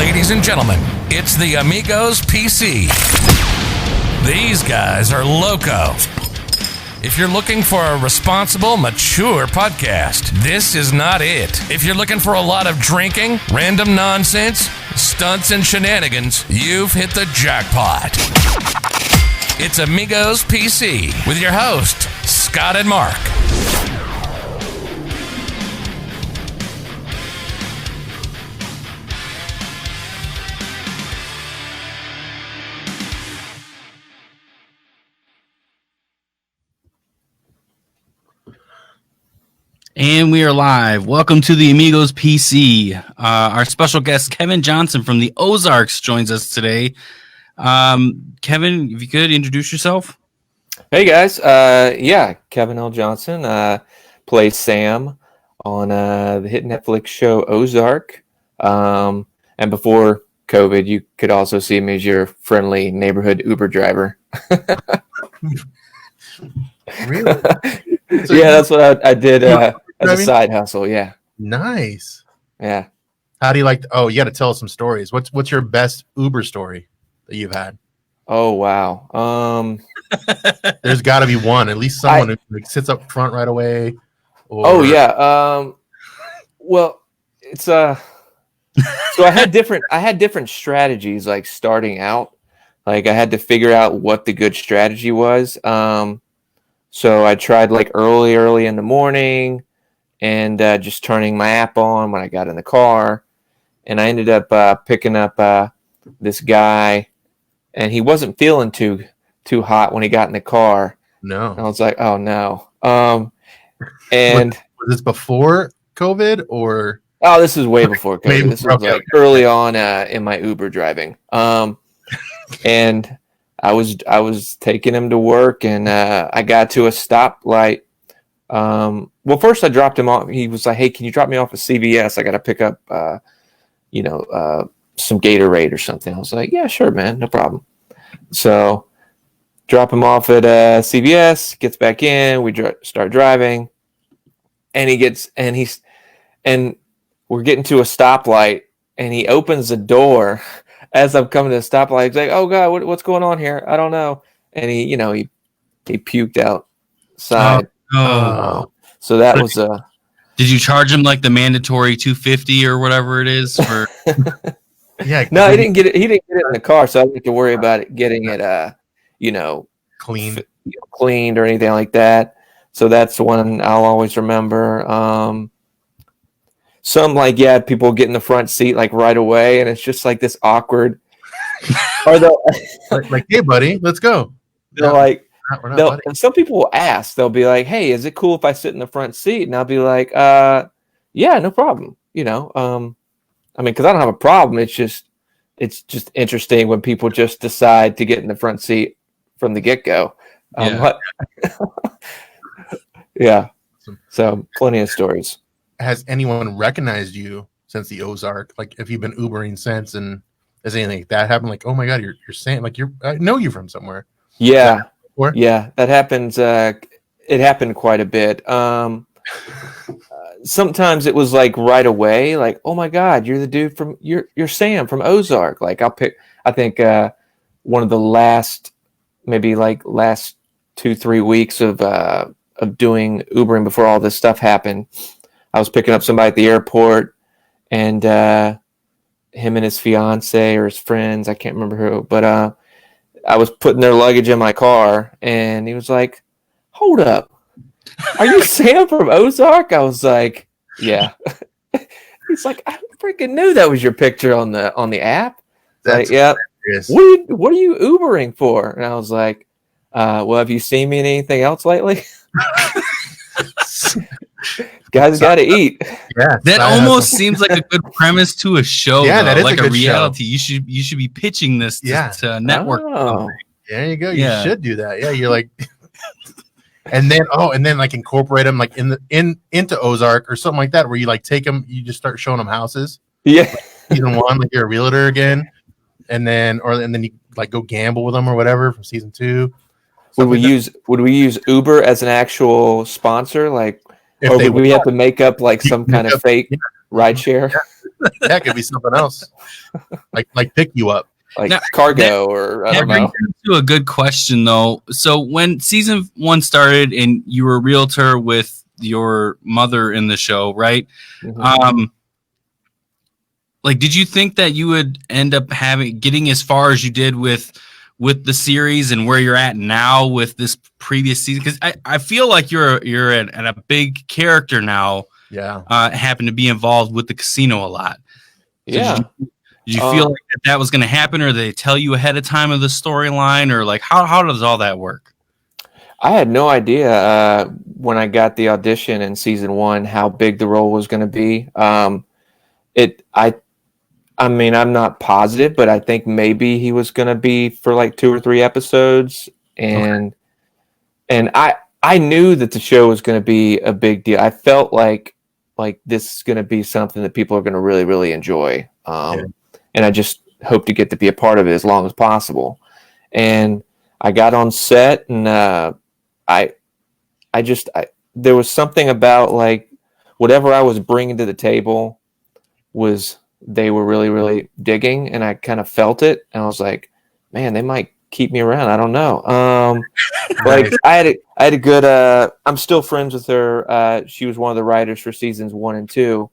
Ladies and gentlemen, it's the Amigospc. These guys are loco. If you're looking for a responsible, mature podcast, this is not it. If you're looking for a lot of drinking, random nonsense, stunts, and shenanigans, you've hit the jackpot. It's Amigospc with your host, Scott and Mark. And we are live. Welcome to the Amigospc. Our special guest, Kevin Johnson from the Ozarks, joins us today. Kevin, if you could introduce yourself. Hey, guys. Kevin L. Johnson plays Sam on the hit Netflix show Ozark. And before COVID, you could also see me as your friendly neighborhood Uber driver. Really? So yeah, that's what I did as a side hustle. Yeah. Nice. Yeah. How do you like? You got to tell us some stories. What's your best Uber story that you've had? Oh wow. There's got to be one. At least someone who like, sits up front right away. Or... Oh yeah. Well, it's So I had different strategies. Like starting out, like I had to figure out what the good strategy was. So I tried like early in the morning and just turning my app on when I got in the car. And I ended up picking up this guy, and he wasn't feeling too hot when he got in the car. No. And I was like, oh no. And was this before COVID or? Oh, this is way before COVID. This was like early on in my Uber driving. And I was taking him to work, and I got to a stoplight. Well, first I dropped him off. He was like, "Hey, can you drop me off at CVS? I got to pick up, some Gatorade or something." I was like, "Yeah, sure, man, no problem." So, drop him off at CVS. Gets back in. We start driving, and we're getting to a stoplight, and he opens the door. As I'm coming to the stoplight, he's like, "Oh God, what's going on here? I don't know." And he puked outside. So that was Did you charge him like the mandatory $250 or whatever it is for? Yeah. No, he didn't get it. He didn't get it in the car, so I didn't have to worry about it getting it, cleaned or anything like that. So that's one I'll always remember. Some people get in the front seat like right away, and it's just like this awkward. Or they'll like, "Hey, buddy, let's go." They're like, and some people will ask. They'll be like, "Hey, is it cool if I sit in the front seat?" And I'll be like, "Yeah, no problem." Because I don't have a problem. It's just interesting when people just decide to get in the front seat from the get go. Yeah. So plenty of stories. Has anyone recognized you since the Ozark? Like, if you've been Ubering since, and has anything like that happened? Like, oh my God, you're saying like I know you from somewhere. Yeah, that happens. It happened quite a bit. Sometimes it was like right away, like, oh my God, you're the dude from you're Sam from Ozark. Like I think one of the last 2-3 weeks of doing Ubering before all this stuff happened. I was picking up somebody at the airport, and him and his fiance or his friends, I can't remember who, but I was putting their luggage in my car, and he was like, "Hold up, are you Sam from Ozark?" I was like, "Yeah." He's like, "I freaking knew that was your picture on the app." That's like, yeah. Hilarious. What are you Ubering for? And I was like, "Well, have you seen me in anything else lately?" Guys got to eat. Yeah, that almost seems like a good premise to a show. Yeah, though. that is like a good reality. Show. You should be pitching this to network. Oh. There you go. You should do that. Yeah, you're like, and then like incorporate them like into Ozark or something like that, where you like take them, you just start showing them houses. Yeah, like season 1, like you're a realtor again, and then you like go gamble with them or whatever from season 2. Would we use Uber as an actual sponsor? Like, or would we have to make up like some kind of fake rideshare? That could be something else. Like pick you up. Like Now, cargo, or I don't know. To a good question though. So when season 1 started and you were a realtor with your mother in the show, right? Mhm. Like, did you think that you would end up getting as far as you did with the series and where you're at now with this previous season? Because I feel like you're at a big character now. Yeah. Happen to be involved with the casino a lot. So Yeah. did you feel like that was going to happen, or did they tell you ahead of time of the storyline, or like how does all that work? I had no idea when I got the audition in season 1 how big the role was going to be. I mean, I'm not positive, but I think maybe he was going to be for like 2 or 3 episodes, and I knew that the show was going to be a big deal. I felt like this is going to be something that people are going to really, really enjoy. And I just hope to get to be a part of it as long as possible. And I got on set, and there was something about like whatever I was bringing to the table they were really, really digging, and I kind of felt it. And I was like, man, they might keep me around. I don't know. Like I had a good, I'm still friends with her. She was one of the writers for seasons 1 and 2.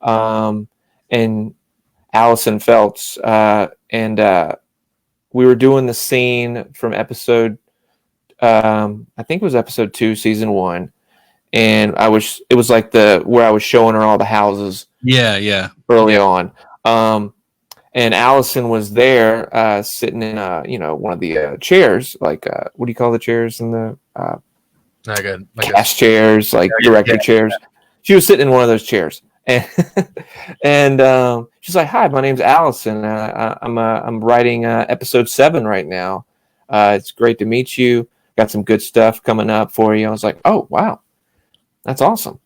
And Allison Feltz, and we were doing the scene from episode, I think it was episode 2, season 1. And it was like where I was showing her all the houses. Yeah. Early on. And Allison was there, sitting in one of the chairs, like what do you call the chairs in the cast chairs, like director chairs. She was sitting in one of those chairs, and she's like, "Hi, my name's Allison. I'm writing episode 7 right now. It's great to meet you. Got some good stuff coming up for you." I was like, "Oh, wow, that's awesome."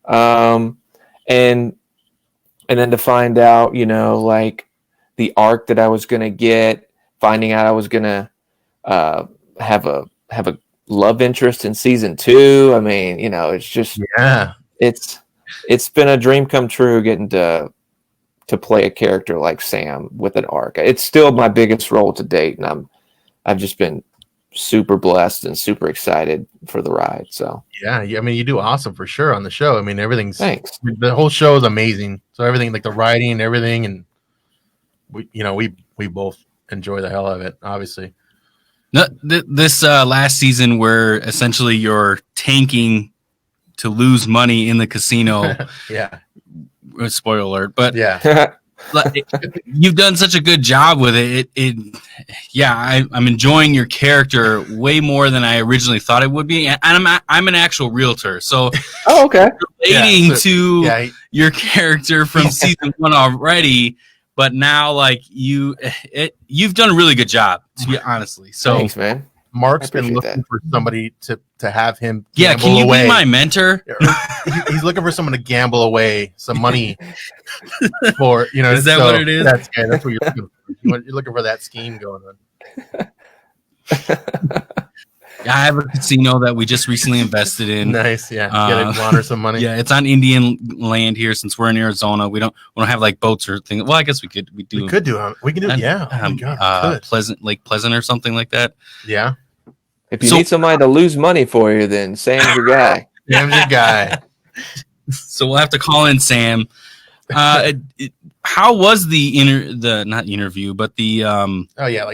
And then to find out, like the arc that I was going to get, finding out I was going to have a love interest in season 2. I mean, it's just, it's been a dream come true getting to play a character like Sam with an arc. It's still my biggest role to date, and I've just been super blessed and super excited for the ride. So yeah, I mean, you do awesome for sure on the show. I mean, thanks. The whole show is amazing. So everything, like the writing and everything, and we both enjoy the hell of it, obviously. This last season, where essentially you're tanking to lose money in the casino. Yeah. Spoiler alert, but yeah. You've done such a good job with it. I'm enjoying your character way more than I originally thought it would be. And I'm an actual realtor, so okay, relating to your character from season 1 already. But now, like you've done a really good job, to be honestly. So thanks, man. Mark's been looking for somebody to have him gamble yeah, can you away. be my mentor? He's looking for someone to gamble away some money for, Is that what it is? That's what you're looking for. You're looking for that scheme going on. I have a casino that we just recently invested in. Nice, yeah. Get to launder some money. Yeah, it's on Indian land here. Since we're in Arizona, we don't have like boats or things. Well, I guess we could. We can do. Yeah. Oh my God, Lake Pleasant or something like that. Yeah. If you need somebody to lose money for you, then Sam's your guy. Sam's your guy. So we'll have to call in Sam. How was the not interview, but the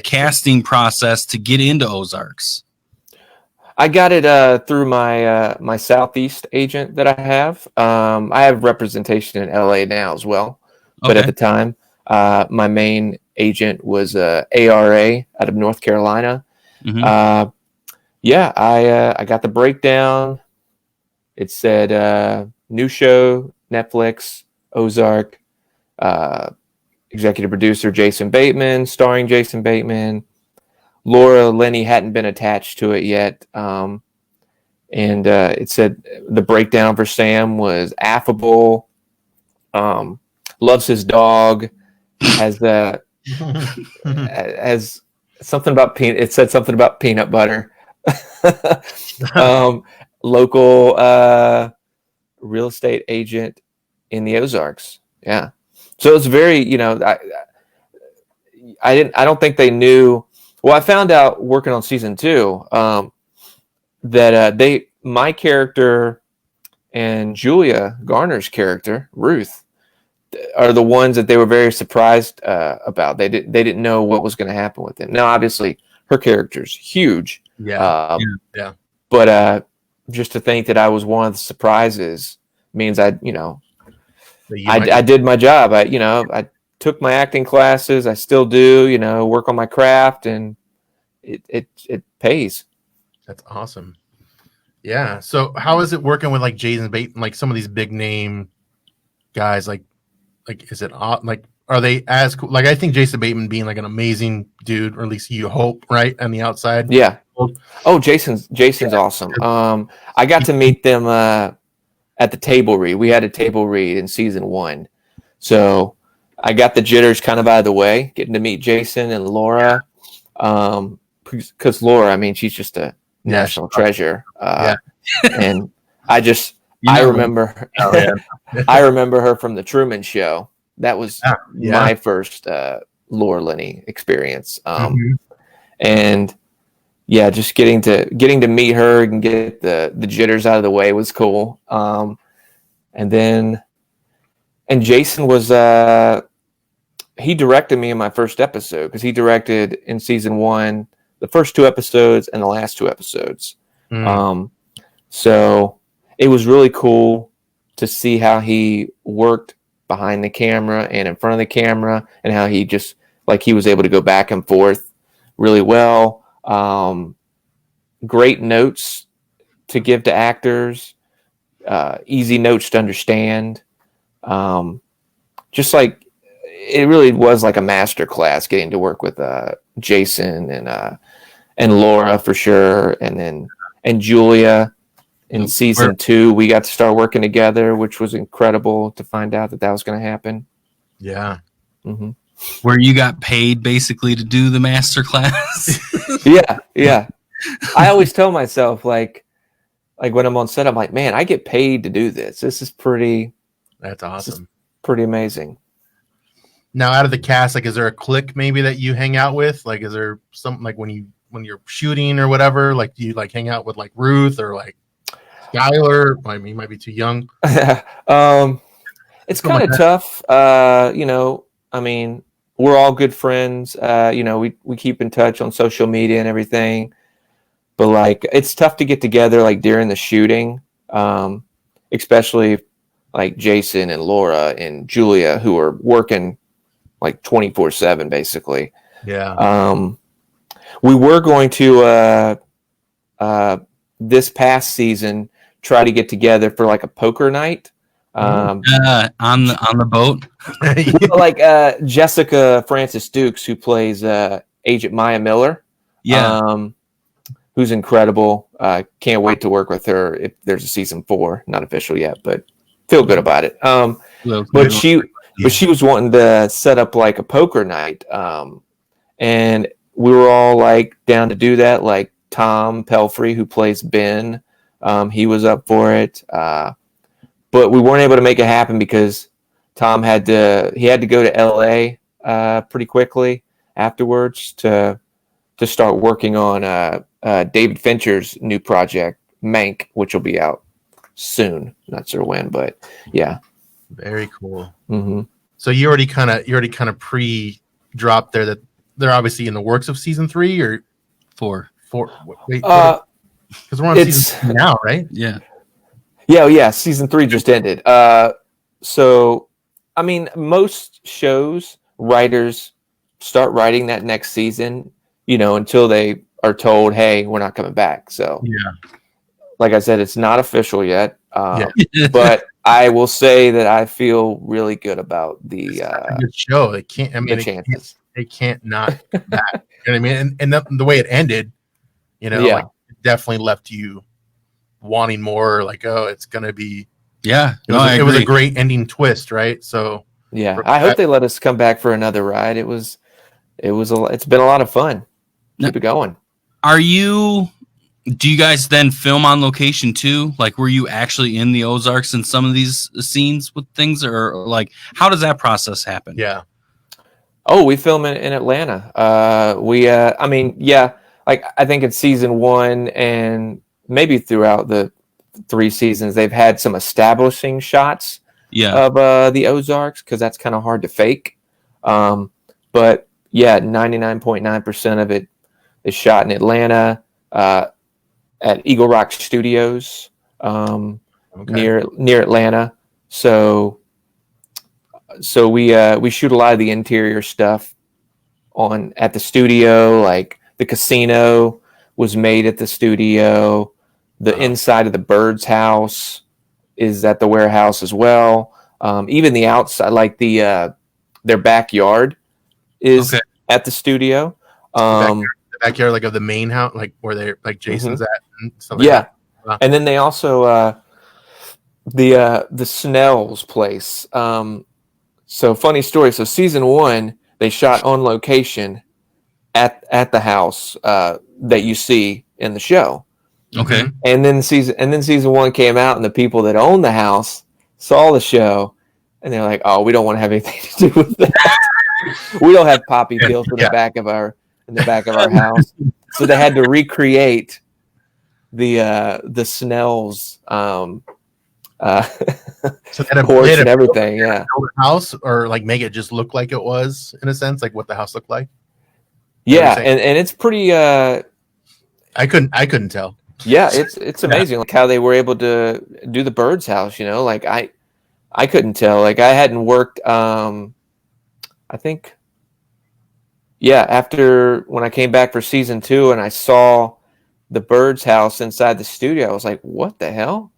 casting process to get into Ozarks? I got it through my Southeast agent that I have. I have representation in LA now as well, but at the time, my main agent was ARA out of North Carolina. Mm-hmm. I got the breakdown. It said new show, Netflix, Ozark, executive producer Jason Bateman, starring Jason Bateman. Laura Linney hadn't been attached to it yet. And it said the breakdown for Sam was affable, loves his dog, has something about peanut. It said something about peanut butter. Local real estate agent in the Ozarks. Yeah. So it's very, I don't think they knew. Well, I found out working on season 2 that my character and Julia Garner's character, Ruth, are the ones that they were very surprised about. They didn't know what was going to happen with him. Now, obviously, her character's huge. Yeah. But just to think that I was one of the surprises means I did my job. I took my acting classes. I still do, work on my craft, and it pays. That's awesome. Yeah. So how is it working with like Jason Bateman, like some of these big name guys? Like is it like, are they as cool? Like, I think Jason Bateman being like an amazing dude, or at least you hope, right? On the outside. Yeah. Oh, Jason's awesome. I got to meet them at the table read. We had a table read in season 1. So I got the jitters kind of out of the way, getting to meet Jason and Laura. Because Laura, I mean, she's just a national treasure. And I remember I remember her from the Truman Show. That was my first Laura Linney experience. And yeah, just getting to meet her and get the jitters out of the way was cool. And Jason was he directed me in my first episode, because he directed in season 1 the first 2 episodes and the last 2 episodes. So it was really cool to see how he worked behind the camera and in front of the camera, and how he just he was able to go back and forth really well. Great notes to give to actors, easy notes to understand. Just like it really was like a master class getting to work with Jason and Laura for sure, and Julia. In season 2, we got to start working together, which was incredible to find out that was going to happen. Yeah. Mm-hmm. Where you got paid basically to do the master class. Yeah. I always tell myself, like when I'm on set, I'm like, man, I get paid to do this. This is pretty. That's awesome. Pretty amazing. Now, out of the cast, like, is there a clique maybe that you hang out with? Like, is there something like when you're shooting or whatever? Like, do you like hang out with like Ruth or like Skylar? I mean, you might be too young. It's kind of tough. I mean, we're all good friends. We keep in touch on social media and everything. But like, it's tough to get together like during the shooting, especially like Jason and Laura and Julia, who are working like 24/7 basically. Yeah. We were going to this past season try to get together for like a poker night. On the boat. Like Jessica Francis Dukes, who plays Agent Maya Miller. Yeah. Who's incredible. Can't wait to work with her if there's a season 4. Not official yet, but feel good about it. But she was wanting to set up like a poker night. And we were all like down to do that. Like Tom Pelfrey, who plays Ben, he was up for it. But we weren't able to make it happen because Tom had to go to LA pretty quickly afterwards to start working on David Fincher's new project, Mank, which will be out soon. Not sure when, but yeah. Very cool. Mm-hmm. So you already kind of pre-dropped there that they're obviously in the works of season 3 or 4. Wait, because we're on season 3 now, right? Yeah. Yeah. Season 3 just ended. So, I mean, most shows, writers start writing that next season, until they are told, hey, we're not coming back. So, yeah, like I said, it's not official yet. But I will say that I feel really good about the good show. They can't. I mean, they can't not come back. You know what I mean? And the way it ended, like, it definitely left you wanting more. Like, oh, it's gonna be. Yeah, it was a great ending twist, right? So yeah, I hope they let us come back for another ride. It's been a lot of fun. Keep it going. Are you Do you guys then film on location too? Like, were you actually in the Ozarks in some of these scenes with things, or like, how does that process happen? Yeah. Oh, we film in Atlanta. I mean, yeah, like I think it's season 1 and maybe throughout the 3 seasons, they've had some establishing shots Yeah. of the Ozarks because that's kind of hard to fake. But yeah, 99.9% of it is shot in Atlanta at Eagle Rock Studios near Atlanta. So we shoot a lot of the interior stuff at the studio. Like the casino was made at the studio. The inside of the bird's house is at the warehouse as well. Even the outside, like their backyard is at the studio. The backyard, like of the main house, like where they're like Jason's at and stuff like Yeah. that. Wow. And then they also the Snell's place. So funny story. So season 1, they shot on location at the house that you see in the show. Okay. And then season 1 came out, and the people that own the house saw the show, and they're like, "Oh, we don't want to have anything to do with that. We don't have poppy pills in the back of our house." So they had to recreate the Snell's So they had porch a and everything. Yeah. build a house, or like make it just look like it was, in a sense, like what the house looked like. Yeah, and it's pretty. I couldn't tell. Yeah, it's amazing like how they were able to do the bird's house. You know, like I couldn't tell. Like I hadn't worked. I think. Yeah, after when I came back for season 2 and I saw the bird's house inside the studio, I was like, "What the hell?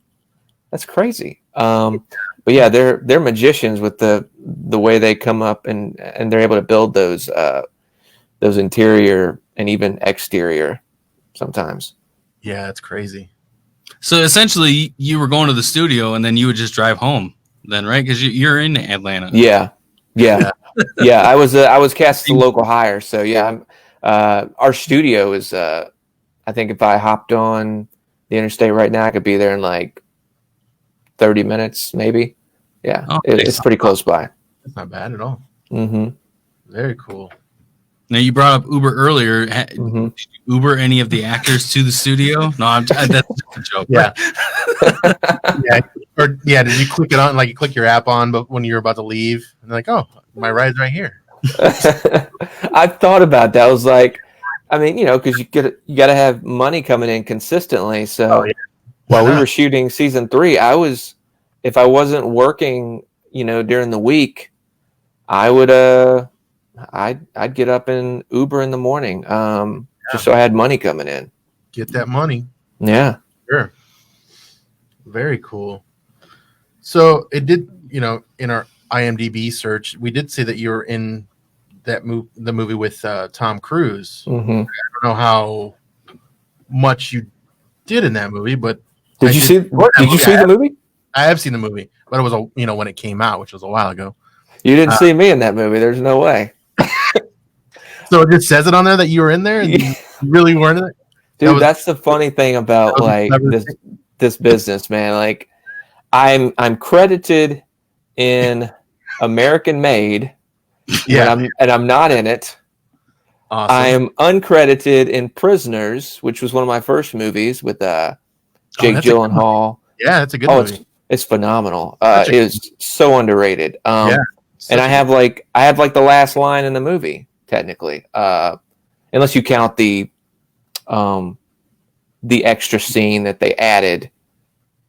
That's crazy." But yeah, they're magicians with the way they come up and they're able to build those interior and even exterior sometimes. Yeah, it's crazy. So essentially, you were going to the studio, and then you would just drive home, then, right? Because you're in Atlanta. Yeah. I was cast as a local hire, so yeah. Our studio is. I think if I hopped on the interstate right now, I could be there in like 30 minutes, maybe. Yeah, it's pretty close by. It's not bad at all. Mm-hmm. Very cool. Now you brought up Uber earlier. Did you Uber any of the actors to the studio? No, that's a joke. Yeah. Did you click it on, like you click your app on, but when you're about to leave, and they're like, "Oh, my ride's right here." I thought about that. I was like, I mean, you know, because you got to have money coming in consistently. So while we were shooting season 3, if I wasn't working, you know, during the week, I would I'd get up and Uber in the morning, just so I had money coming in. Get that money. Yeah. Sure. Very cool. So it did, you know, in our IMDb search, we did say that you were in the movie with Tom Cruise. Mm-hmm. I don't know how much you did in that movie, but did you see the movie? I have seen the movie, but it was when it came out, which was a while ago. You didn't see me in that movie. There's no way. So it just says it on there that you were in there, and you really weren't in it. Dude, that's the funny thing about like this business, man. Like I'm credited in American Made, and I'm not in it. Awesome. I'm uncredited in Prisoners, which was one of my first movies with Jake Gyllenhaal. Yeah, it's a good movie. It's phenomenal. It is so underrated. And I have like the last line in the movie, technically, unless you count the extra scene that they added,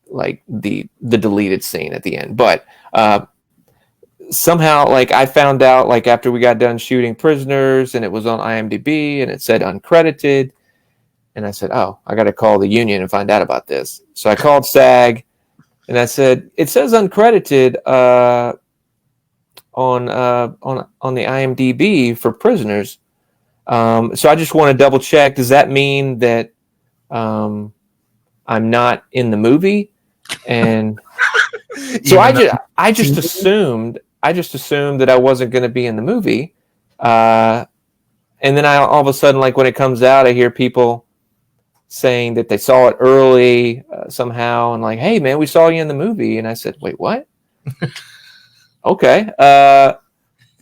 like the deleted scene at the end. But somehow, like I found out, like after we got done shooting Prisoners, and it was on IMDb, and it said uncredited, and I said, "Oh, I got to call the union and find out about this." So I called SAG, and I said, "It says uncredited on the IMDb for Prisoners." So I just want to double check. Does that mean that I'm not in the movie? And so I just assumed that I wasn't going to be in the movie. And then all of a sudden, like when it comes out, I hear people saying that they saw it early somehow, and like, hey man, we saw you in the movie. And I said, wait, what? Okay.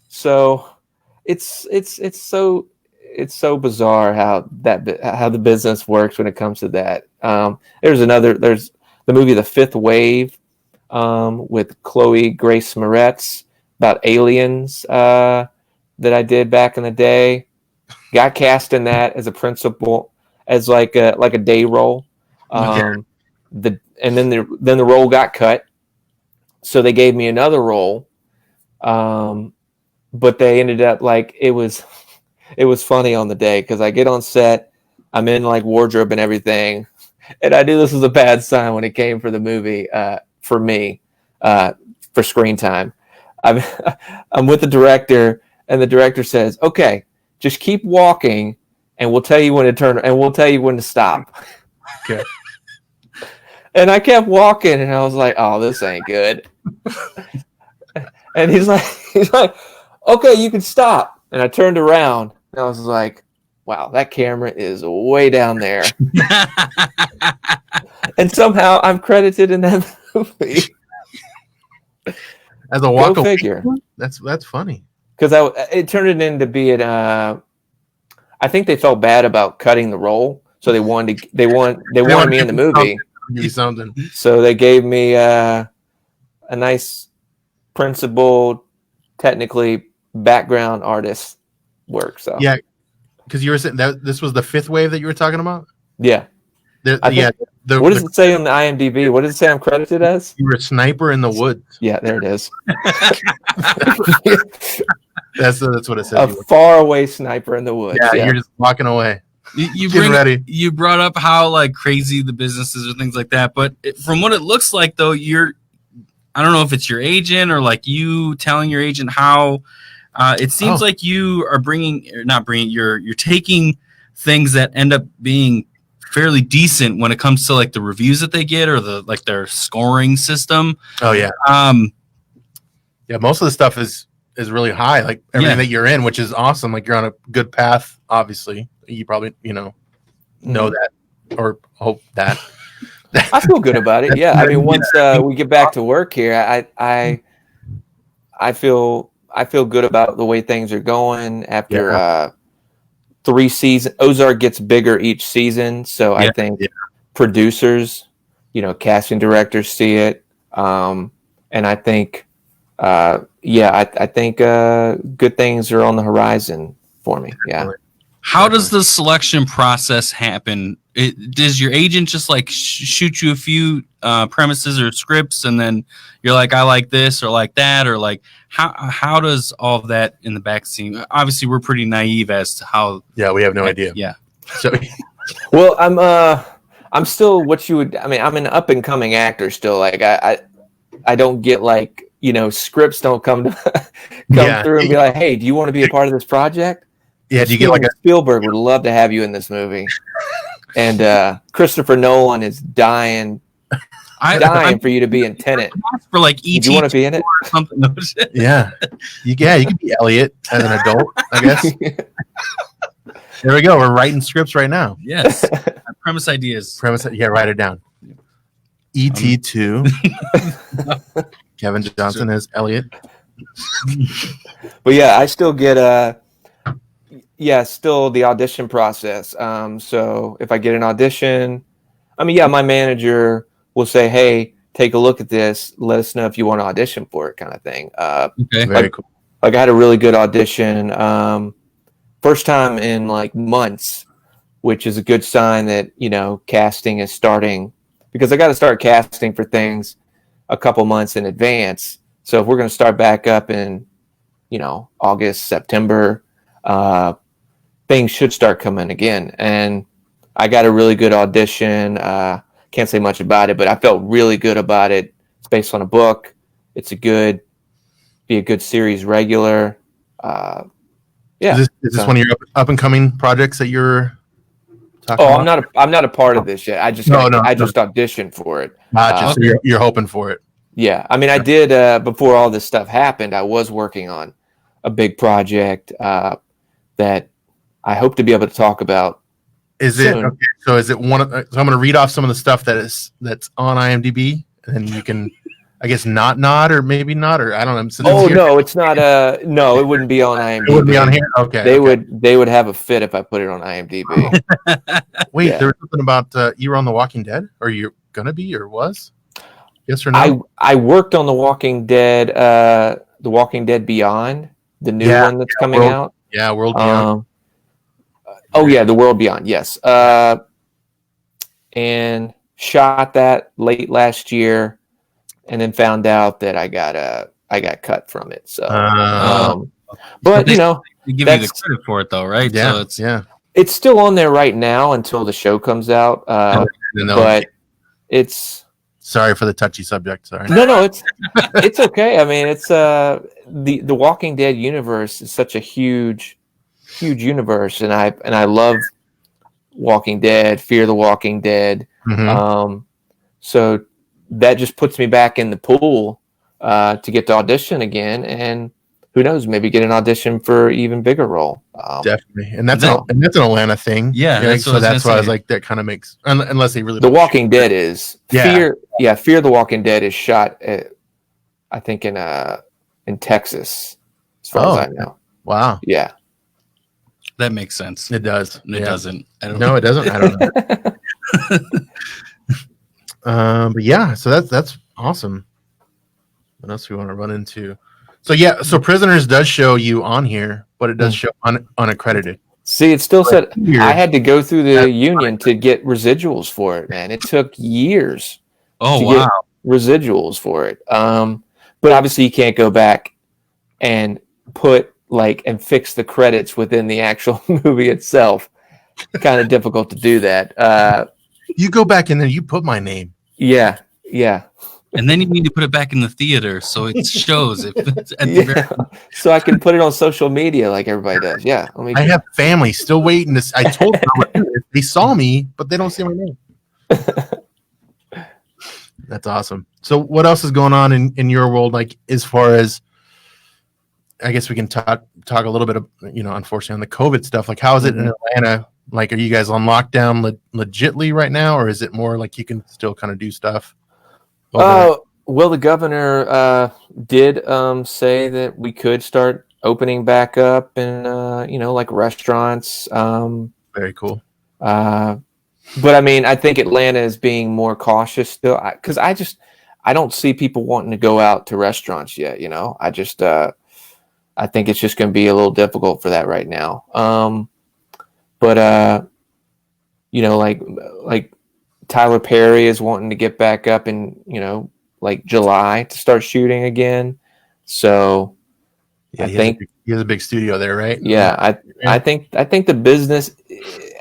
So it's so bizarre how the business works when it comes to that. There's the movie The Fifth Wave with Chloe Grace Moretz about aliens that I did back in the day. Got cast in that as a principal, as like a day role. And then the role got cut, so they gave me another role. But they ended up like it was funny on the day because I get on set, I'm in like wardrobe and everything, and I knew this was a bad sign when it came for the movie for me for screen time. I'm with the director, and the director says, "Okay, just keep walking, and we'll tell you when to turn, and we'll tell you when to stop." Okay. And I kept walking, and I was like, "Oh, this ain't good." And he's like, "Okay, you can stop." And I turned around, and I was like, "Wow, that camera is way down there." And somehow I'm credited in that movie. As a walk Go away, figure. That's funny. Because it turned it into being. I think they felt bad about cutting the role, so they wanted me in the movie. Give you something. So they gave me a nice principal, technically background artist work. So Yeah, because you were saying that this was the fifth wave that you were talking about. yeah. What does it say on the IMDb? What does it say I'm credited as? You were a sniper in the woods. Yeah, there it is. That's what it says. A faraway sniper in the woods. Yeah, you're just walking away. You brought up how like crazy the business is or things like that, but from what it looks like though, I don't know if it's your agent or like you telling your agent how it seems like you are you're taking things that end up being fairly decent when it comes to like the reviews that they get or their scoring system. Oh yeah. Yeah, most of the stuff is really high, like everything that you're in, which is awesome. Like you're on a good path, obviously. You probably, know that or hope that. I feel good about it. Yeah. I mean, once we get back to work here, I feel good about the way things are going after 3 seasons. Ozark gets bigger each season. So I think producers, casting directors see it. And I think, I think good things are on the horizon for me. Yeah. How does the selection process happen? Does your agent just like shoot you a few premises or scripts, and then you're like, I like this or like that, or like how does all of that in the back scene? Obviously, we're pretty naive as to how. Yeah, we have no idea. Yeah. So, well, I'm still what you would. I mean, I'm an up and coming actor still. Like I don't get like scripts don't come through and be like, hey, do you want to be a part of this project? Yeah, do you get like Spielberg would love to have you in this movie, and Christopher Nolan is dying for you to be in Tenet. For like ET, do you want to be in it? Or something? Yeah, you can be Elliot as an adult, I guess. There we go. We're writing scripts right now. Yes, premise ideas. Yeah, write it down. ET2. Kevin Johnson as Elliot. But yeah, I still get still the audition process. So if I get an audition, my manager will say, hey, take a look at this. Let us know if you want to audition for it, kind of thing. Okay. Very cool. Like I had a really good audition. First time in like months, which is a good sign that, casting is starting, because I got to start casting for things a couple months in advance. So if we're going to start back up in, August, September, things should start coming again. And I got a really good audition. Can't say much about it, but I felt really good about it. It's based on a book. It's be a good series regular. Yeah. Is this one of your up and coming projects that you're talking about? I'm not a part of this yet. I just auditioned for it. Gotcha. So you're hoping for it. Yeah. I mean, I did before all this stuff happened. I was working on a big project that I hope to be able to talk about Is soon. it okay? So is it one of? So I'm going to read off some of the stuff that's on IMDb, and then you can, I guess, not nod or maybe not, or I don't know. Since Oh it's here, no, it's not. No, it wouldn't be on IMDb. it wouldn't be on here. Okay, They okay. would have a fit if I put it on IMDb. Wait, Yeah. there was something about you were on The Walking Dead, or you're gonna be, or was? Yes or no? I worked on The Walking Dead, The Walking Dead Beyond, the new one that's coming out. Yeah, World Beyond. Oh yeah, The World Beyond. Yes. And shot that late last year, and then found out that I got cut from it. So, but they you know, give you the credit for it though, right? Yeah, So it's still on there right now until the show comes out. But it's. Sorry for the touchy subject. Sorry. No, it's okay. I mean, it's the Walking Dead universe is such a huge universe, and I love Walking Dead, Fear the Walking Dead. Mm-hmm. So that just puts me back in the pool to get to audition again, and who knows, maybe get an audition for an even bigger role. Definitely, and that's an Atlanta thing. Yeah, so that's why I was like, that kind of makes, unless they really. The Walking Dead is Fear the Walking Dead is shot I think in Texas, as far as I know. Wow. Yeah. that makes sense. It does. It doesn't. No, it doesn't. I don't know. But yeah, so that's awesome. What else do we want to run into? So Prisoners does show you on here, but it does show unaccredited. See, it still said I had to go through the union to get residuals for it, man. It took years to get residuals for it. But obviously you can't go back and put and fix the credits within the actual movie itself. Kind of difficult to do that. You go back and then you put my name. Yeah. And then you need to put it back in the theater so it shows it. At the very... So I can put it on social media like everybody does. Yeah. I have family still waiting. I told them they saw me, but they don't see my name. That's awesome. So what else is going on in your world? Like, as far as, I guess we can talk a little bit of, unfortunately on the COVID stuff. Like, how is it in Atlanta? Like, are you guys on lockdown legitly right now? Or is it more like you can still kind of do stuff? Well, the governor did say that we could start opening back up and, like restaurants. Very cool. But I mean, I think Atlanta is being more cautious still because I don't see people wanting to go out to restaurants yet. I think it's just going to be a little difficult for that right now. But like Tyler Perry is wanting to get back up in, like July to start shooting again. So yeah, he has a big studio there, right? Yeah. I think the business,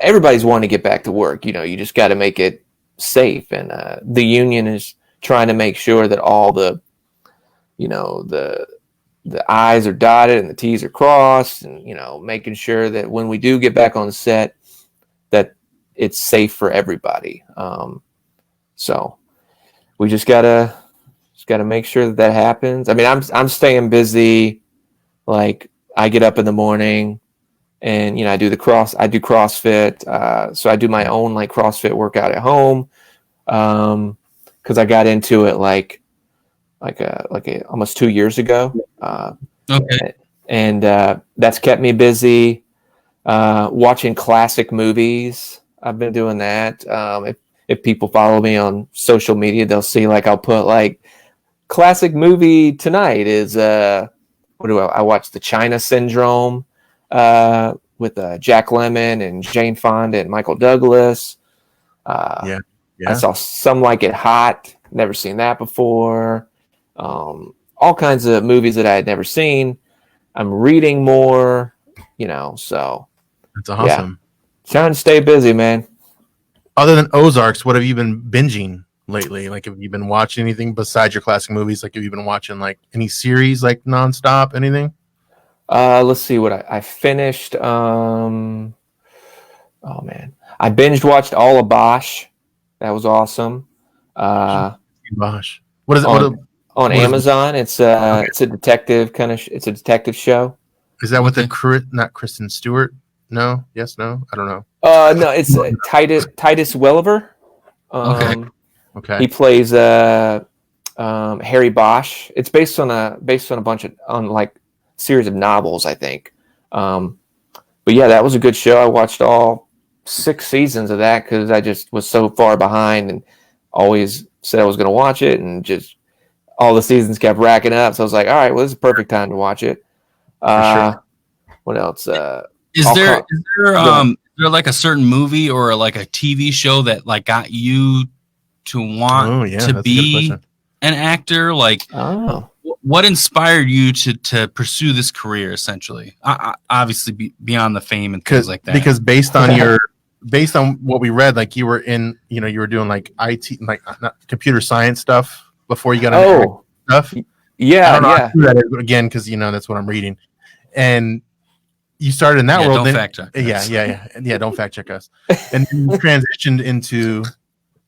everybody's wanting to get back to work. You just got to make it safe. And the union is trying to make sure that all the I's are dotted and the T's are crossed, and, making sure that when we do get back on set, that it's safe for everybody. So we just gotta make sure that happens. I mean, I'm staying busy. Like, I get up in the morning and, I do CrossFit. So I do my own like CrossFit workout at home. Cause I got into it like almost 2 years ago. Okay. And that's kept me busy. Watching classic movies. I've been doing that. If people follow me on social media, they'll see like I'll put like classic movie tonight is I watched The China Syndrome with Jack Lemmon and Jane Fonda and Michael Douglas. Yeah. I saw Some Like It Hot. Never seen that before. All kinds of movies that I had never seen. I'm reading more, so. That's awesome. Yeah. Trying to stay busy, man. Other than Ozarks, what have you been binging lately? Like, have you been watching anything besides your classic movies? Like, have you been watching like any series, like nonstop, anything? Let's see what I finished. Oh man, I binge watched all of Bosch. That was awesome. Bosch. What is it? On Amazon? It's a detective it's a detective show. Is that with not Kristen Stewart? No? Yes? No? I don't know. No, it's Titus Welliver. Okay. Okay. He plays Harry Bosch. It's based on a bunch of like series of novels, I think. But yeah, that was a good show. I watched all 6 seasons of that because I just was so far behind and always said I was going to watch it, and just all the seasons kept racking up. So I was like, all right, well, this is a perfect time to watch it. Sure. What else? Is there like a certain movie or like a TV show that like got you to want to be an actor? Like, what inspired you to pursue this career? Essentially, obviously beyond the fame and things like that. Because based on what we read, like you were doing like IT, like not computer science stuff before you got into stuff. Yeah, I don't know how to do that again because that's what I'm reading, and you started in that world. Don't fact check. Yeah. Don't fact check us. And then you transitioned into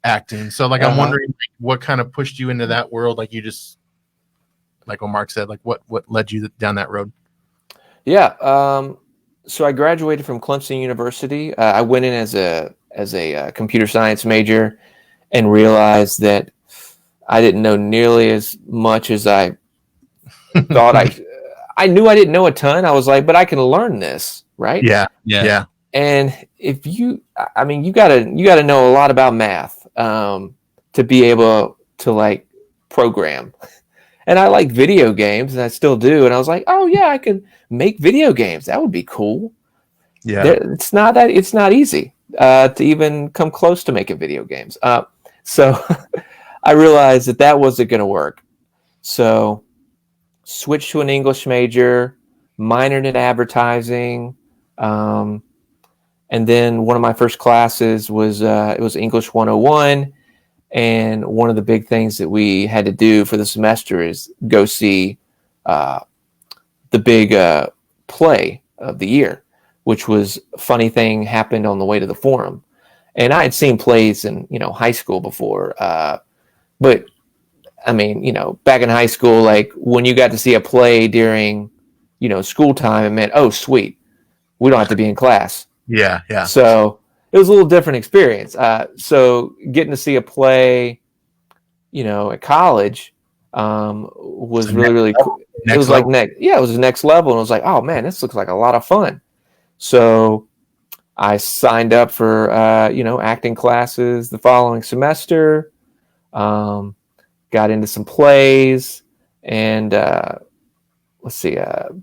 acting. So like, I'm wondering what kind of pushed you into that world. Like you just, like what Mark said, like what led you down that road? Yeah. So I graduated from Clemson University. I went in as a computer science major and realized that I didn't know nearly as much as I thought I knew I didn't know a ton. I was like, but I can learn this, right? Yeah. And if you gotta know a lot about math to be able to like program. And I like video games, and I still do. And I was like, oh yeah, I can make video games. That would be cool. Yeah, it's not easy to even come close to making video games. So I realized that wasn't going to work. So switched to an English major, minored in advertising, and then one of my first classes was it was English 101, and one of the big things that we had to do for the semester is go see the big play of the year, which was Funny Thing Happened on the Way to the Forum. And I had seen plays in high school before, but I mean, back in high school, like when you got to see a play during, school time, it meant, oh, sweet, we don't have to be in class. Yeah. So it was a little different experience. So getting to see a play, at college, was really cool. It was like it was the next level, and I was like, oh man, this looks like a lot of fun. So I signed up for acting classes the following semester. Got into some plays, and let's see,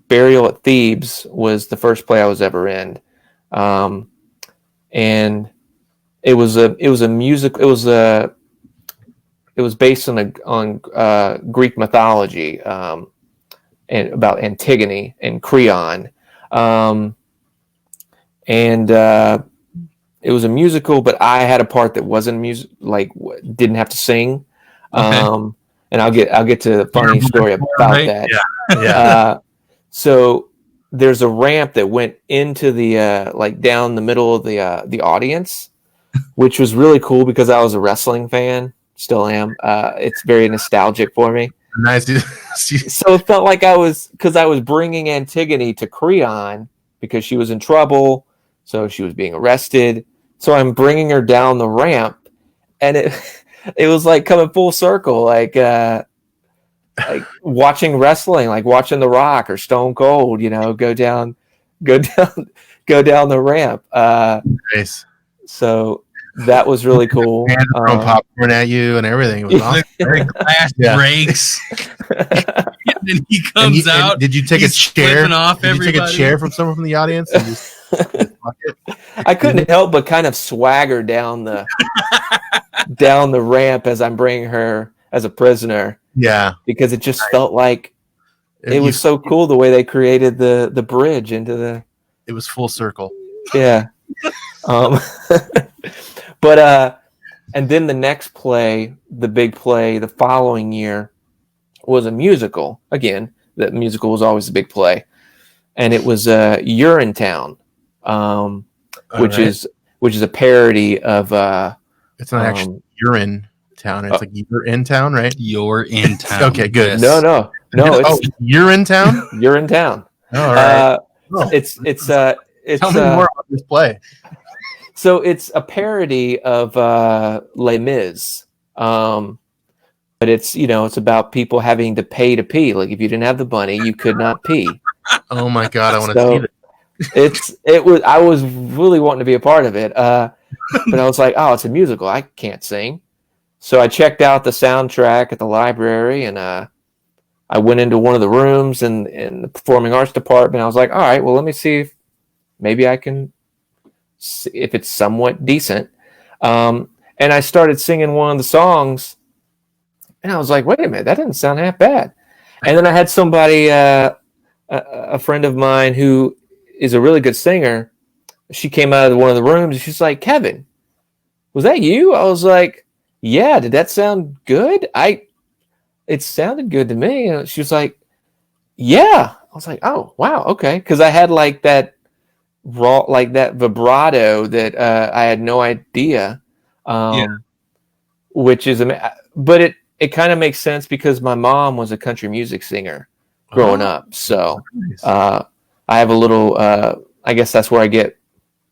Burial at Thebes was the first play I was ever in, and it was a music. It was based on Greek mythology, and about Antigone and Creon, and it was a musical, but I had a part that wasn't music, like didn't have to sing. Okay. And I'll get to the funny story about that. Yeah. So there's a ramp that went into the like down the middle of the audience, which was really cool because I was a wrestling fan, still am. It's very nostalgic for me. Nice. So it felt like because I was bringing Antigone to Creon because she was in trouble, so she was being arrested. So I'm bringing her down the ramp, and it was like coming full circle, like watching wrestling, like watching The Rock or Stone Cold, go down the ramp. Nice. So that was really cool. And throwing popcorn at you and everything. It was awesome. Glass breaks. And then he comes out. Did you take a chair? Did you take a chair from someone from the audience? And just I couldn't help but kind of swagger down the ramp as I'm bringing her as a prisoner. Yeah, because it just felt like it was so cool the way they created the bridge into the. It was full circle. Yeah. But and then the next play, the big play, the following year was a musical. Again, the musical was always a big play, and it was Urinetown, which is a parody of. It's not actually Urine Town. It's like you're in town, right? You're in town. Okay, good. Yes. No. You're in town. You're in town. Oh, all right. It's it's Tell me more about this play. so it's a parody of Les Mis. But it's, it's about people having to pee. Like if you didn't have the money, you could not pee. Oh my God, I want to see that. I was really wanting to be a part of it. But I was like, oh, it's a musical. I can't sing. So I checked out the soundtrack at the library, and I went into one of the rooms in the performing arts department. I was like, all right, well, let me see if maybe I can see if it's somewhat decent. And I started singing one of the songs, and I was like, wait a minute, that doesn't sound half bad. And then I had somebody, a friend of mine who is a really good singer. She came out of one of the rooms, and she's like, Kevin, was that you? I was like, yeah, did that sound good? It sounded good to me. And she was like, yeah. I was like, oh, wow, okay. Because I had like that raw, like that vibrato that I had no idea. Which is, but it kind of makes sense because my mom was a country music singer growing up. So I have a little, I guess that's where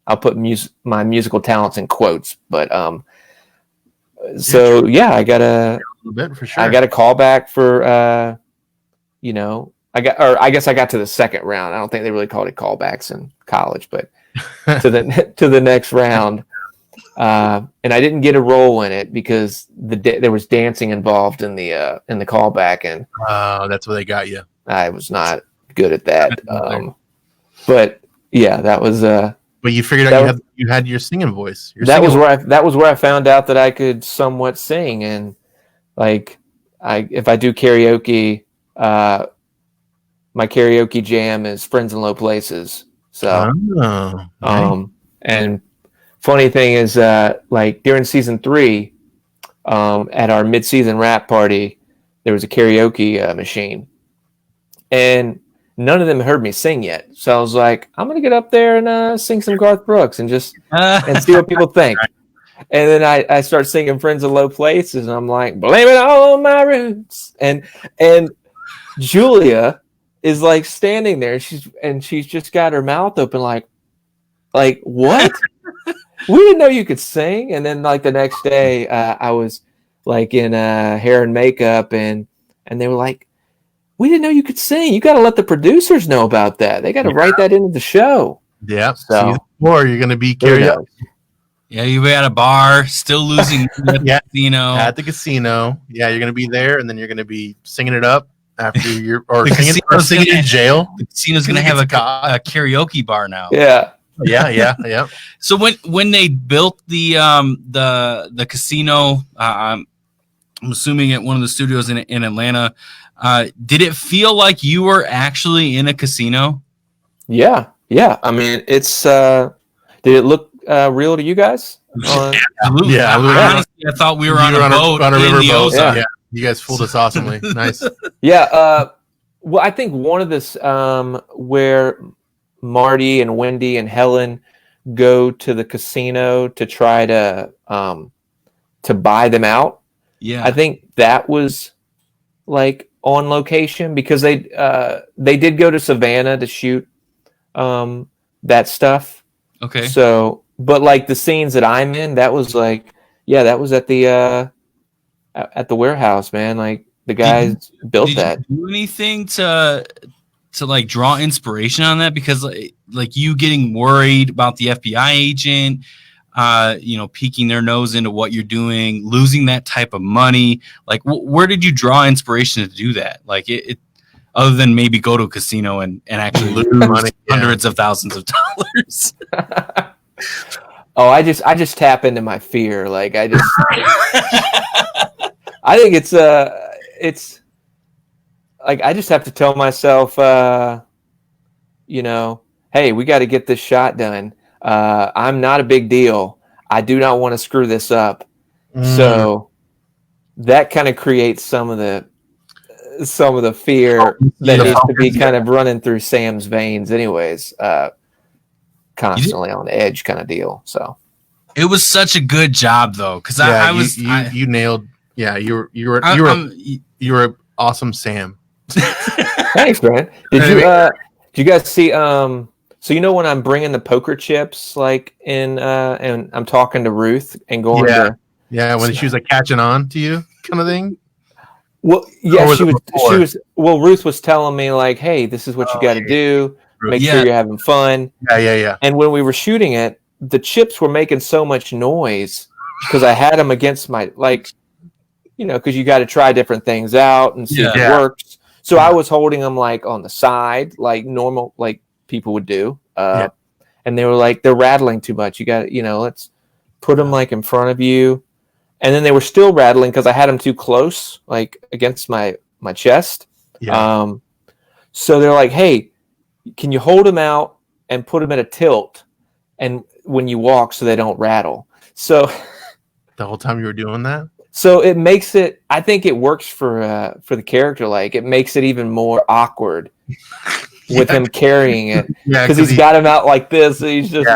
I'll put my musical talents in quotes. But so yeah, I got a call back for, I guess I got to the second round. I don't think they really called it callbacks in college, but to the next round. And I didn't get a role in it because there was dancing involved in the callback, and that's where they got you. I was not good at that. But yeah, that was. But you figured out you had your singing voice. That was where I found out that I could somewhat sing, and like if I do karaoke, my karaoke jam is "Friends in Low Places." So, nice. And funny thing is, like during season 3, at our mid-season rap party, there was a karaoke machine, and none of them heard me sing yet. So I was like, I'm gonna get up there and sing some Garth Brooks and just and see what people think. And then I start singing "Friends in Low Places," and I'm like, blame it all on my roots. And Julia is like standing there, she's just got her mouth open, like what? We didn't know you could sing. And then like the next day, I was like in hair and makeup, and they were like, we didn't know you could sing. You got to let the producers know about that. They got to write that into the show. Yeah. So, or you're going to be karaoke. Yeah, you'll be at a bar, still losing at the casino. At the casino. Yeah, you're going to be there, and then you're going to be singing it up after singing in jail. The casino's going to have a karaoke bar now. Yeah. Yeah. So when they built the casino, I'm assuming at one of the studios in Atlanta, did it feel like you were actually in a casino? Yeah. I mean, it's did it look real to you guys? Absolutely. Yeah. Honestly, I thought we were on a boat on a river boat. Yeah. You guys fooled us awesomely. Nice. Yeah. Well, I think one of this where Marty and Wendy and Helen go to the casino to try to buy them out. Yeah, I think that was like on location because they did go to Savannah to shoot that stuff. Okay. So, but like the scenes that I'm in, that was like, yeah, that was at the warehouse, man. Like the guys built that. Did you do anything to like draw inspiration on that? Because like you getting worried about the FBI agent, peeking their nose into what you're doing, losing that type of money. Like where did you draw inspiration to do that? Like it other than maybe go to a casino and actually lose money, hundreds of thousands of dollars. Oh, I just tap into my fear. Like I think it's like I just have to tell myself, hey, we got to get this shot done. I'm not a big deal. I do not want to screw this up. So that kind of creates some of the fear that needs to be kind of running through Sam's veins anyways, constantly on edge kind of deal. So it was such a good job though. Cause you nailed. Yeah. You were awesome, Sam. Thanks, man. Did you guys see So when I'm bringing the poker chips, like and I'm talking to Ruth and going to when she was like catching on to you, kind of thing. Well, yeah, Or was she it was. before? She was. Well, Ruth was telling me like, "Hey, this is what you got to do. Make sure you're having fun." Yeah. And when we were shooting it, the chips were making so much noise because I had them against my because you got to try different things out and see if it works. So I was holding them like on the side, like normal, like people would do. And they were like, they're rattling too much. You got let's put them like in front of you. And then they were still rattling because I had them too close, like against my chest. Yeah. So they're like, "Hey, can you hold them out and put them at a tilt, and when you walk, so they don't rattle?" So the whole time you were doing that. So it makes it. I think it works for the character. Like it makes it even more awkward with him carrying it because he's got him out like this. So he's just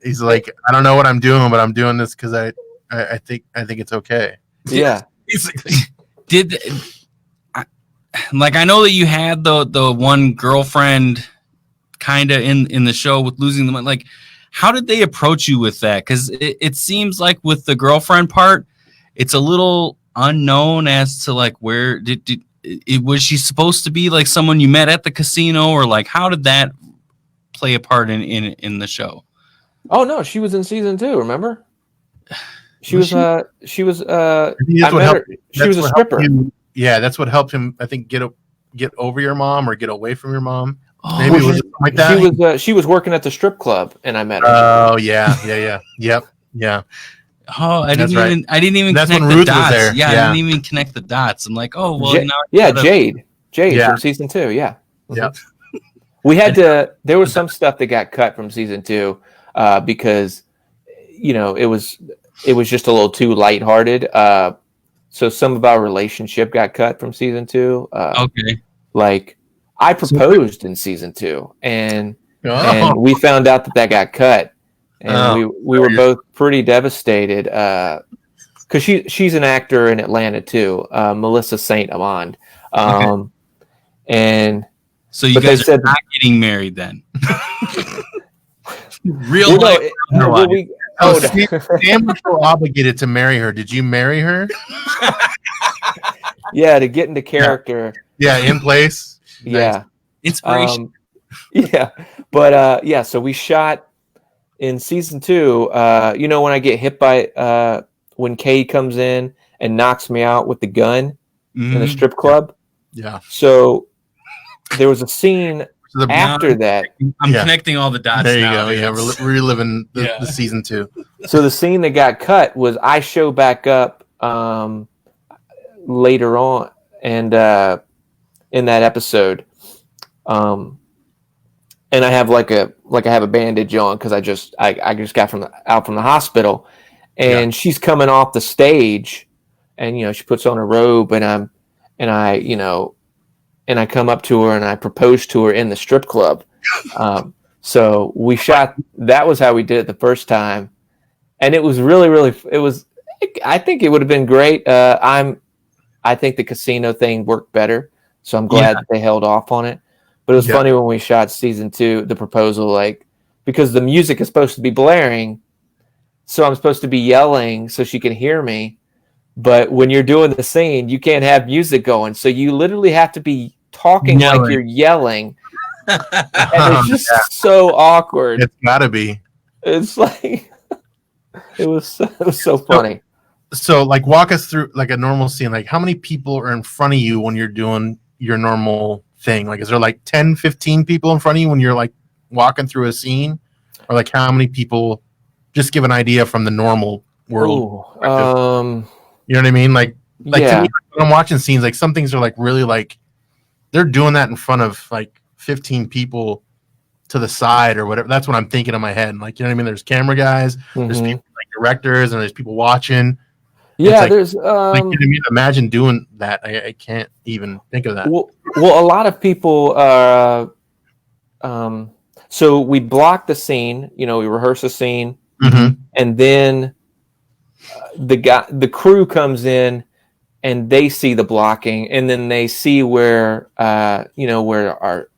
He's like, I don't know what I'm doing, but I'm doing this because I think it's okay. Yeah. I know that you had the one girlfriend kind of in the show with losing the money. Like, how did they approach you with that? Because it seems like with the girlfriend part, it's a little unknown as to like where was she supposed to be like someone you met at the casino, or like how did that play a part in the show? Oh no, she was in season 2. Remember? She was a stripper. That's what helped him. I think get over your mom or get away from your mom. Oh, maybe it was something like that. She was working at the strip club, and I met her. Oh yeah. Yep. Yeah. Oh, I didn't even That's connect when the Ruth dots. was there. Yeah, I didn't even connect the dots. I'm like, oh well, Jade from season 2. Yeah. Yep. We had to. There was some stuff that got cut from season 2 because it was just a little too lighthearted. So some of our relationship got cut from season 2. Okay. Like I proposed in season 2, and we found out that got cut. And we were both pretty devastated because she's an actor in Atlanta too, Melissa St. Amand. And so you guys are not getting married then? Real life. Sam was so obligated to marry her. Did you marry her? Yeah, to get into character. Yeah, in place. Yeah, inspiration. Yeah, but so we shot. In season 2, when I get hit by when Kay comes in and knocks me out with the gun in the strip club. Yeah. So there was a scene after that. I'm connecting all the dots. There you now, go. Yeah, we're reliving the season 2. So the scene that got cut was I show back up later on, and in that episode, and I have I have a bandage on because I just got out from the hospital, and she's coming off the stage, and she puts on a robe, and I come up to her and I propose to her in the strip club. So we shot. That was how we did it the first time, and it was really it was. I think it would have been great. I think the casino thing worked better, so I'm glad that they held off on it. But it was funny when we shot season 2, the proposal, because the music is supposed to be blaring, so I'm supposed to be yelling so she can hear me. But when you're doing the scene, you can't have music going, so you literally have to be talking like you're yelling, and it's just so awkward. It's gotta be. It's like it was so funny. So, walk us through a normal scene. How many people are in front of you when you're doing your normal thing? Is there 10, 15 people in front of you when you're walking through a scene, or how many people? Just give an idea from the normal world. Ooh, you know what I mean? To me, when I'm watching scenes, some things are really they're doing that in front of 15 people to the side or whatever. That's what I'm thinking in my head. You know what I mean? There's camera guys, there's people directors, and there's people watching. Yeah, there's. Imagine doing that. I can't even think of that. Well, a lot of people. So we block the scene. We rehearse the scene, and then the crew comes in, and they see the blocking, and then they see where where our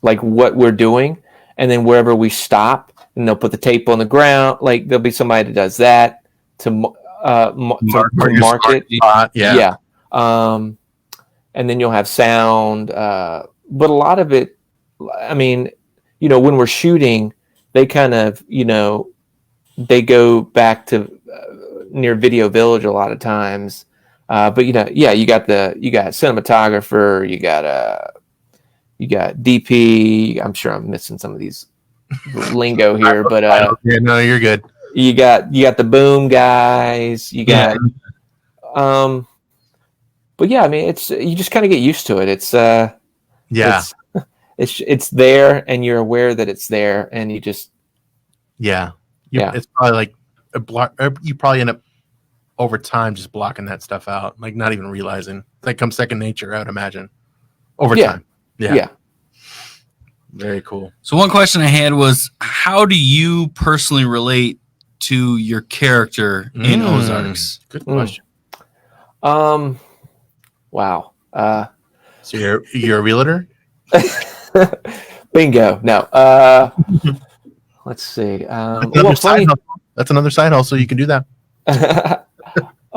like what we're doing, and then wherever we stop, and they'll put the tape on the ground. Like there'll be somebody that does that to mark it. Spot. Yeah. And then you'll have sound, but a lot of it, I mean, when we're shooting, they kind of, they go back to near Video Village a lot of times. But you got cinematographer, you got DP. I'm sure I'm missing some of these lingo here, but yeah, no, you're good. You got the boom guys. You got, but yeah, I mean, you just kind of get used to it. It's it's there, and you're aware that it's there, and you just it's probably like a block. You probably end up over time just blocking that stuff out, like not even realizing. That comes second nature, I would imagine. Over time, yeah. Very cool. So one question I had was, how do you personally relate to your character in Ozarks? Good question. Wow. So you're a realtor? Bingo. No. Let's see. That's another side hustle. You can do that.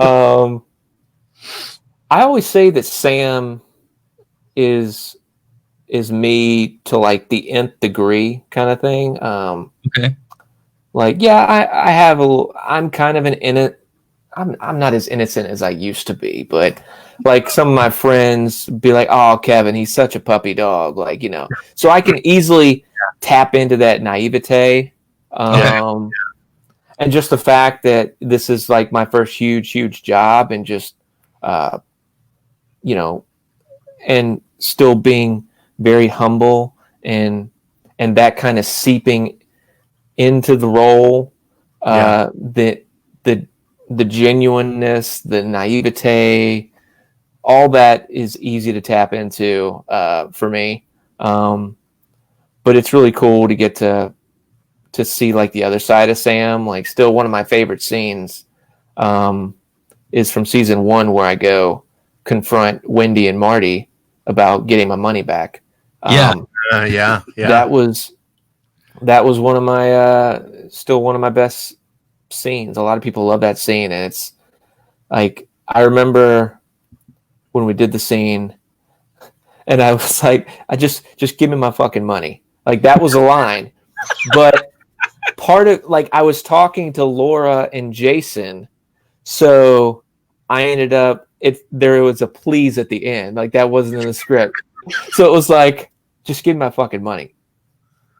I always say that Sam is me to like the nth degree kind of thing. Okay. Like, I have I'm kind of I'm not as innocent as I used to be, but like some of my friends be like, "Oh, Kevin, he's such a puppy dog." Like, so I can easily tap into that naivete. And just the fact that this is like my first huge job, and just, and still being very humble, and that kind of seeping into the role, the genuineness, the naivete, all that is easy to tap into for me. But it's really cool to get to see like the other side of Sam. Like, still one of my favorite scenes is from season 1, where I go confront Wendy and Marty about getting my money back. Yeah. That was one of my still one of my best scenes. A lot of people love that scene, and it's like, I remember when we did the scene, and I was like, I just give me my fucking money. Like, that was a line. But part of, like, I was talking to Laura and Jason, so I ended up, there was a please at the end. Like, that wasn't in the script. So it was like, just give me my fucking money,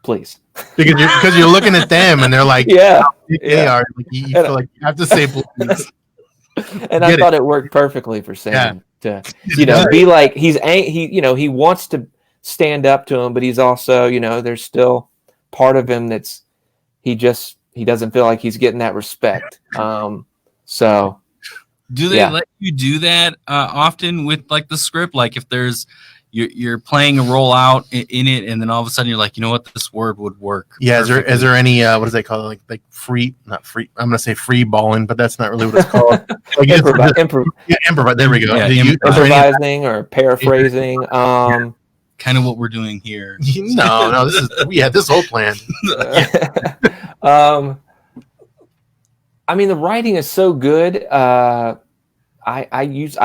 please. Because you're looking at them, and they're like, they are. Like, you feel like you have to say please. And I thought it worked perfectly for Sam to, be like, he wants to stand up to him, but he's also, there's still part of him that's, he doesn't feel like he's getting that respect. So do they let you do that often with like the script? Like, if there's, you're playing a role out in it, and then all of a sudden you're like, you know what, this word would work. Yeah. Is there any what does they call it? Like free, not free. I'm gonna say free balling, but that's not really what it's called. Like, improvise. There we go. Yeah, improvising or paraphrasing. Kind of what we're doing here. No. We had this whole plan. I mean, the writing is so good. I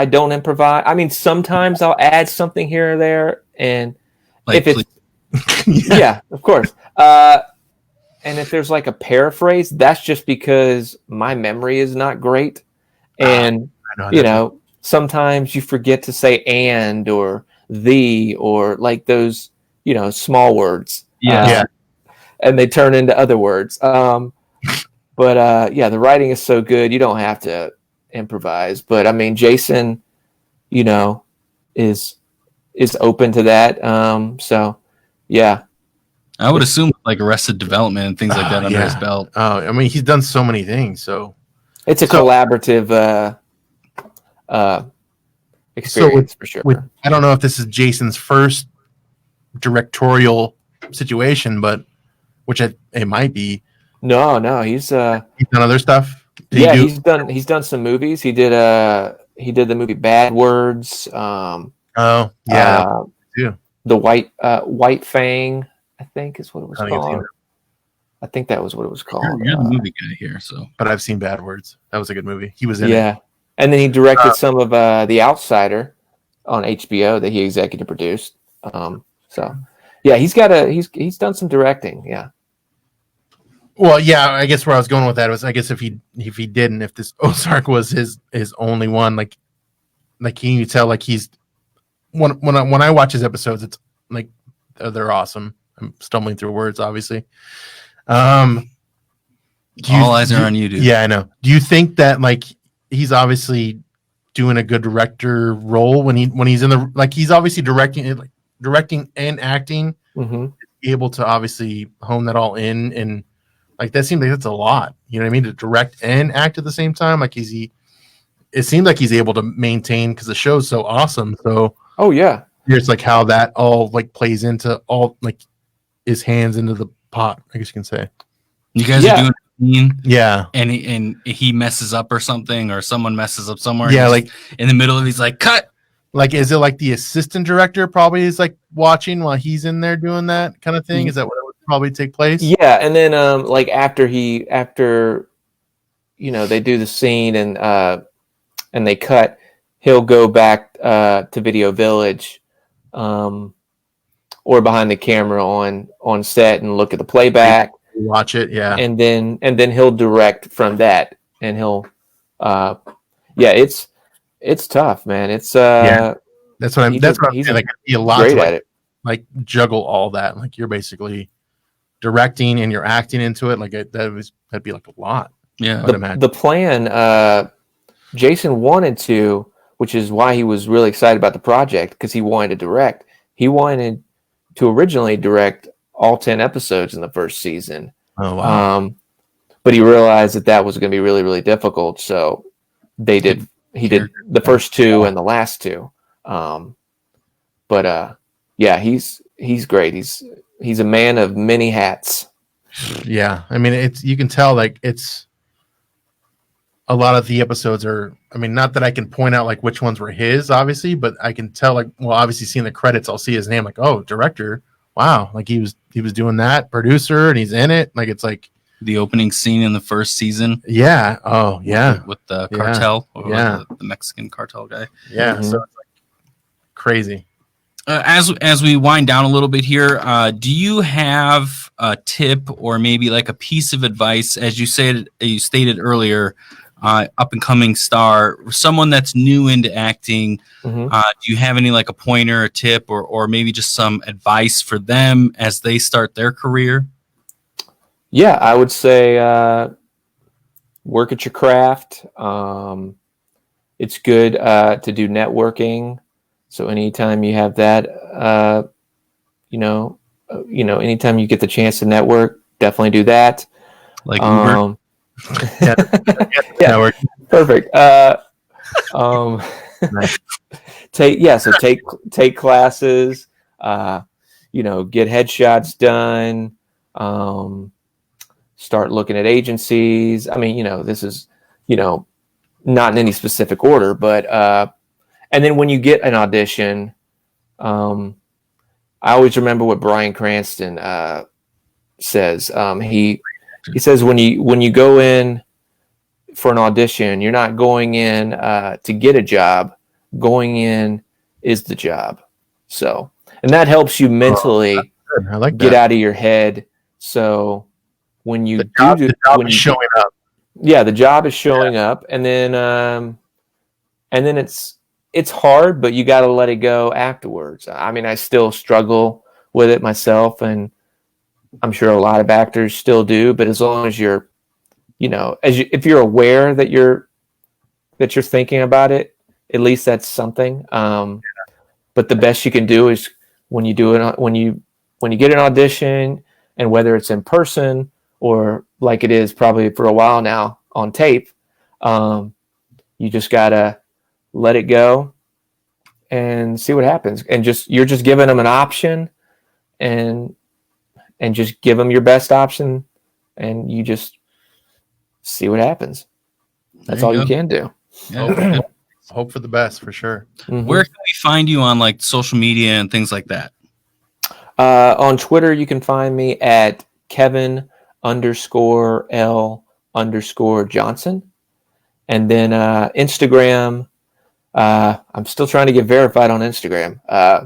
don't improvise. I mean, sometimes I'll add something here or there, and like, if it's of course. And if there's like a paraphrase, that's just because my memory is not great, and sometimes you forget to say "and" or "the" or like those small words. And they turn into other words. But the writing is so good, you don't have to improvise. But I mean, Jason, is open to that. So yeah, I would assume like Arrested Development and things like that under his belt. I mean, he's done so many things, so it's a collaborative experience for sure. I don't know if this is Jason's first directorial situation, but it might be. No, he's done other stuff. He's done some movies. He did the movie Bad Words. Too. the White Fang, I think is what it was I think I've seen called. I think that was what it was called. You're the movie guy here, so. But I've seen Bad Words. That was a good movie. He was in it. Yeah, and then he directed some of The Outsider on HBO that he executive produced. So yeah, he's done some directing. Yeah. Well, yeah, I guess where I was going with that was, I guess if this Ozark was his only one, like can you tell, like he's when I watch his episodes, it's like they're awesome. I'm stumbling through words, obviously. All eyes are on you, dude. Yeah, I know. Do you think that like he's obviously doing a good director role when he's in the, like, he's obviously directing and acting, able to obviously hone that all in, and like that seems like that's a lot. You know what I mean? To direct and act at the same time. Like it seems like he's able to maintain, because the show's so awesome. So oh yeah, here's like how that all like plays into all like his hands into the pot, I guess you can say. You guys are doing a scene, yeah, and he messes up or something, or someone messes up somewhere. Yeah, like in the middle of, he's like, cut. Like, is it like the assistant director probably is like watching while he's in there doing that kind of thing? Is that what it would probably take place? Yeah, and then like after you know, they do the scene and they cut, he'll go back to Video Village or behind the camera on set and look at the playback, watch it, yeah, and then he'll direct from that, and he'll it's tough, man. It's that's what I'm saying. Like, it'd be a lot great to at it. Like juggle all that. Like, you're basically directing and you're acting into it. Like, that'd be like a lot. Yeah, the plan Jason wanted to, which is why he was really excited about the project, because he wanted to direct. He wanted to originally direct all 10 episodes in the first season. Oh wow! But he realized that was going to be really, really difficult. So he did the first 2 and the last 2. Yeah, he's great. He's a man of many hats. Yeah, I mean, you can tell, like, it's a lot of the episodes are, I mean, not that I can point out like which ones were his, obviously, but I can tell, like, well, obviously seeing the credits, I'll see his name, like, oh, director, wow, like he was doing that, producer, and he's in it. Like, it's like the opening scene in the first season. Yeah. Oh yeah. With the cartel. Yeah. The Mexican cartel guy. Yeah. So it's like crazy. As we wind down a little bit here, do you have a tip or maybe like a piece of advice, as you stated earlier, up and coming star, someone that's new into acting? Do you have any, like, a pointer, a tip, or maybe just some advice for them as they start their career? Yeah, I would say work at your craft. It's good to do networking. So anytime you have that, anytime you get the chance to network, definitely do that. Like Uber. Yeah, perfect. Nice. Take classes. Get headshots done. Start looking at agencies. I mean, this is, not in any specific order, but and then when you get an audition, I always remember what Bryan Cranston says. He says when you go in for an audition, you're not going in to get a job. Going in is the job. So, and that helps you mentally I like get that. out of your head. So when you The job is showing up. Yeah, the job is showing up, and then it's hard, but you got to let it go afterwards. I mean, I still struggle with it myself, and I'm sure a lot of actors still do. But as long as you're, if you're aware that you're thinking about it, at least that's something. But the best you can do is when you get an audition, and whether it's in person or like it is probably for a while now on tape, you just gotta let it go and see what happens. And you're just giving them an option, and just give them your best option, and you just see what happens. That's all you can do. Hope for the best, for sure. Mm-hmm. Where can we find you on, like, social media and things like that? On Twitter, you can find me at Kevin_L_Johnson. And then Instagram, I'm still trying to get verified on Instagram.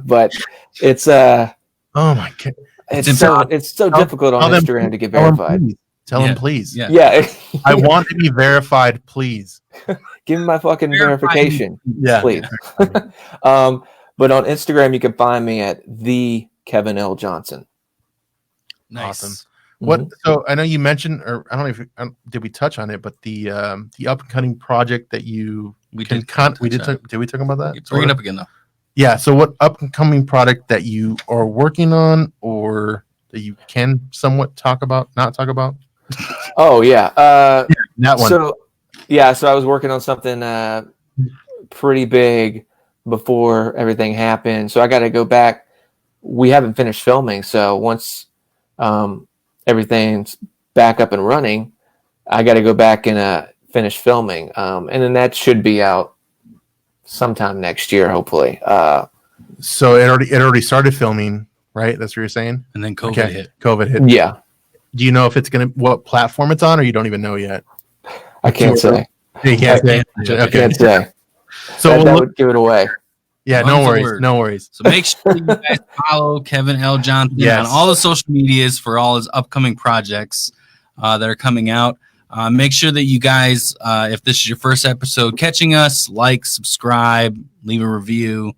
But it's Oh my god. it's so difficult on Instagram to get verified. Tell him please. Yeah. I want to be verified, please. Give me my fucking verification. Yeah. Please. But on Instagram, you can find me at the Kevin L. Johnson. Nice. Awesome. What? So I know you mentioned, or I don't know if did we touch on it, but the upcoming project that you did talk about that? Bring it up again though. Yeah. So what upcoming product that you are working on, or that you can somewhat not talk about? Oh yeah. That one. So I was working on something pretty big before everything happened. So I got to go back. We haven't finished filming, so once everything's back up and running, I got to go back and finish filming. And then that should be out sometime next year, hopefully. So it already started filming, right? That's what you're saying. And then COVID hit. COVID hit. Yeah. Do you know if it's what platform it's on, or you don't even know yet? I can't say. You can't say. I can't say. So that would give it away. Yeah, no worries. So make sure you guys follow Kevin L. Johnson on all the social medias for all his upcoming projects that are coming out. Make sure that you guys, if this is your first episode catching us, like, subscribe, leave a review.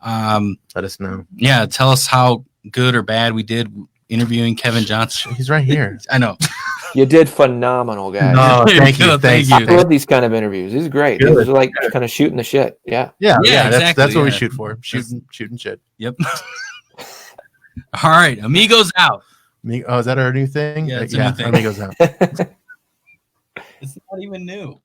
Let us know. Yeah, tell us how good or bad we did interviewing Kevin Johnson. He's right here. I know. You did phenomenal, guys. No, thank you. I love these kind of interviews. These are great. These are like kind of shooting the shit. Yeah. Yeah, exactly. That's what we shoot for. Shooting shit. Yep. All right, Amigos out. Oh, is that our new thing? Yeah, it's a new thing. Amigos out. It's not even new.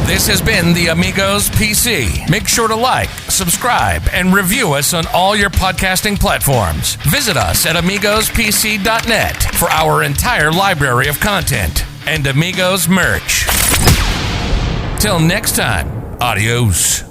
This has been the Amigos PC. Make sure to like, subscribe, and review us on all your podcasting platforms. Visit us at Amigospc.net for our entire library of content and Amigos merch. Till next time, adios.